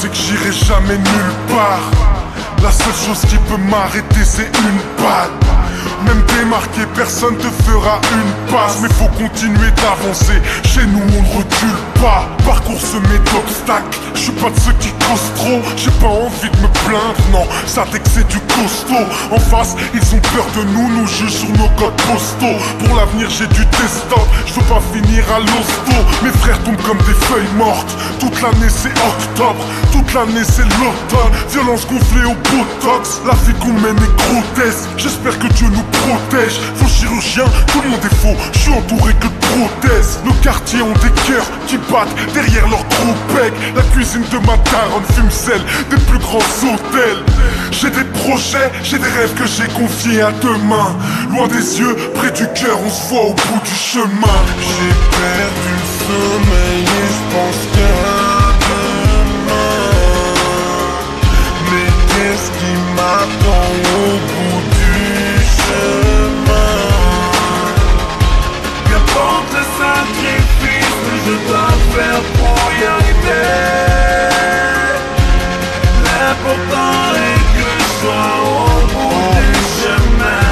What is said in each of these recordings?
c'est que j'irai jamais nulle part. La seule chose qui peut m'arrêter c'est une balle. Même démarqué, personne te fera une passe. Mais faut continuer d'avancer, chez nous on ne recule pas. Parcours semé d'obstacles, je suis pas de ceux qui causent trop. J'ai pas envie de me plaindre, non, ça t'est que c'est du costaud. En face, ils ont peur de nous, nous jugent sur nos codes postaux. Pour l'avenir j'ai du desktop, je veux pas finir à l'hosto. Mes frères tombent comme des feuilles mortes. Toute l'année c'est octobre, toute l'année c'est l'automne. Violence gonflée au botox, la vie qu'on mène est grotesque. J'espère que Dieu nous protège. Faux chirurgien, tout le monde est faux. Je suis entouré que de prothèses. Nos quartiers ont des cœurs qui battent derrière leurs gros pecs. La cuisine de ma daronne fume celle des plus grands hôtels. J'ai des projets, j'ai des rêves que j'ai confiés à demain. Loin des yeux, près du cœur, on se voit au bout du chemin. J'ai perdu le sommeil et je pense qu'à demain. Mais qu'est-ce qui m'attend au bout du chemin? Qu'importe le sacrifice que je dois faire pour y arriver. L'important est que je sois au bout du chemin.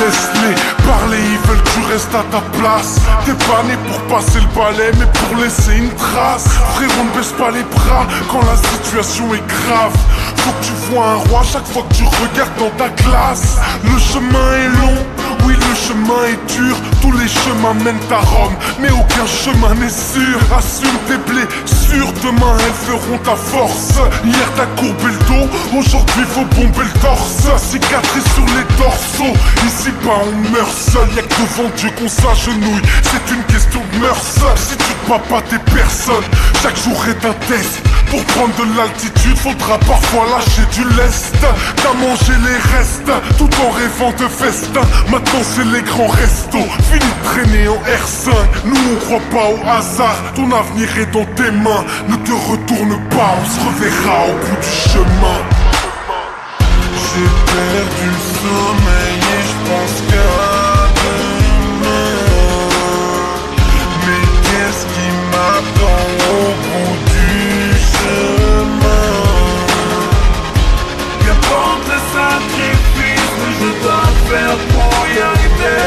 Laisse-les parler, ils veulent que tu restes à ta place. T'es pas né pour passer le balai, mais pour laisser une trace. Frérot, ne baisse pas les bras quand la situation est grave. Faut que tu vois un roi chaque fois que tu regardes dans ta glace. Le chemin est long, oui le chemin est dur. Tous les chemins mènent à Rome, mais aucun chemin n'est sûr. Assume tes blessures, demain elles feront ta force. Hier t'as courbé le dos, aujourd'hui faut bomber le torse. Cicatrices sur les dorsaux, ici bas on meurt seul. Y'a que devant Dieu qu'on s'agenouille, c'est une question de mœurs. Si tu te bats pas t'es personne, chaque jour est un test. Pour prendre de l'altitude, faudra parfois lâcher du lest. T'as mangé les restes, tout en rêvant de festin. Maintenant c'est les grands restos, fini de traîner en R5. Nous on croit pas au hasard, ton avenir est dans tes mains. Ne te retourne pas, on se reverra au bout du chemin. J'ai perdu le sommeil et je pense qu'à demain. Mais qu'est-ce qui m'attend au bout du chemin? Qu'importe le sacrifice que je dois faire pour y arriver.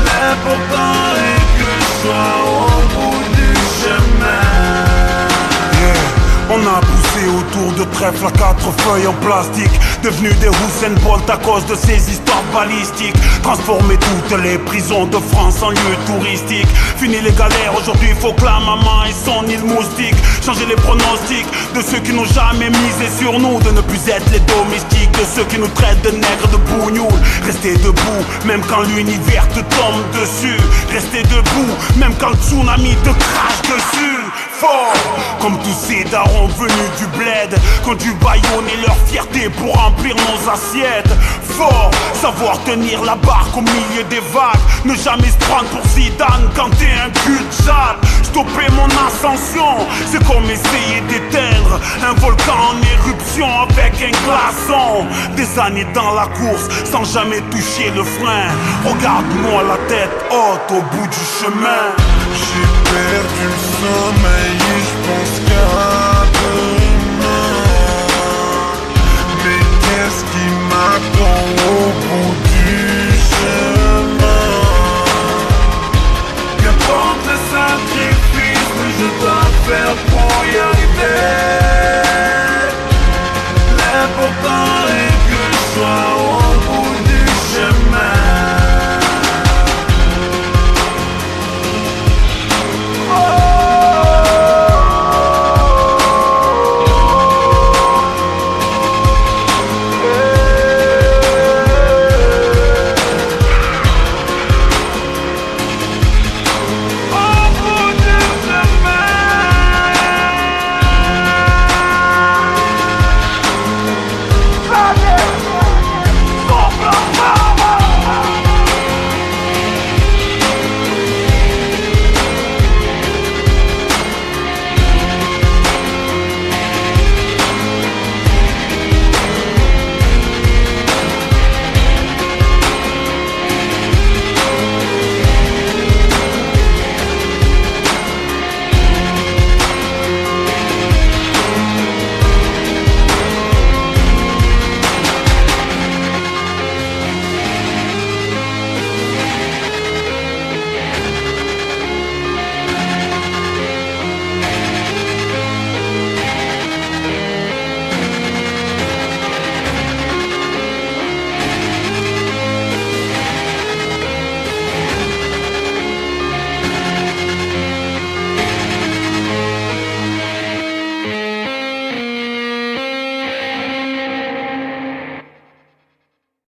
L'important est que je sois au bout du chemin. On a poussé autour de trèfle à 4 feuilles en plastique, devenu des Usain Bolt à cause de ces histoires balistiques. Transformer toutes les prisons de France en lieux touristiques. Fini les galères, aujourd'hui faut que la maman ait son île moustique. Changer les pronostics de ceux qui n'ont jamais misé sur nous. De ne plus être les domestiques de ceux qui nous traitent de nègres, de bougnoules. Rester debout, même quand l'univers te tombe dessus. Rester debout, même quand le tsunami te crache dessus. Fort, comme tous ces darons venus du bled, quand du bâillonner leur fierté pour remplir nos assiettes. Fort, savoir tenir la barque au milieu des vagues. Ne jamais se prendre pour Zidane quand t'es un cul-de-jatte. Stopper mon ascension, c'est comme essayer d'éteindre un volcan en éruption avec un glaçon. Des années dans la course sans jamais toucher le frein. Regarde-moi la tête haute au bout du chemin. J'ai perdu le sommeil et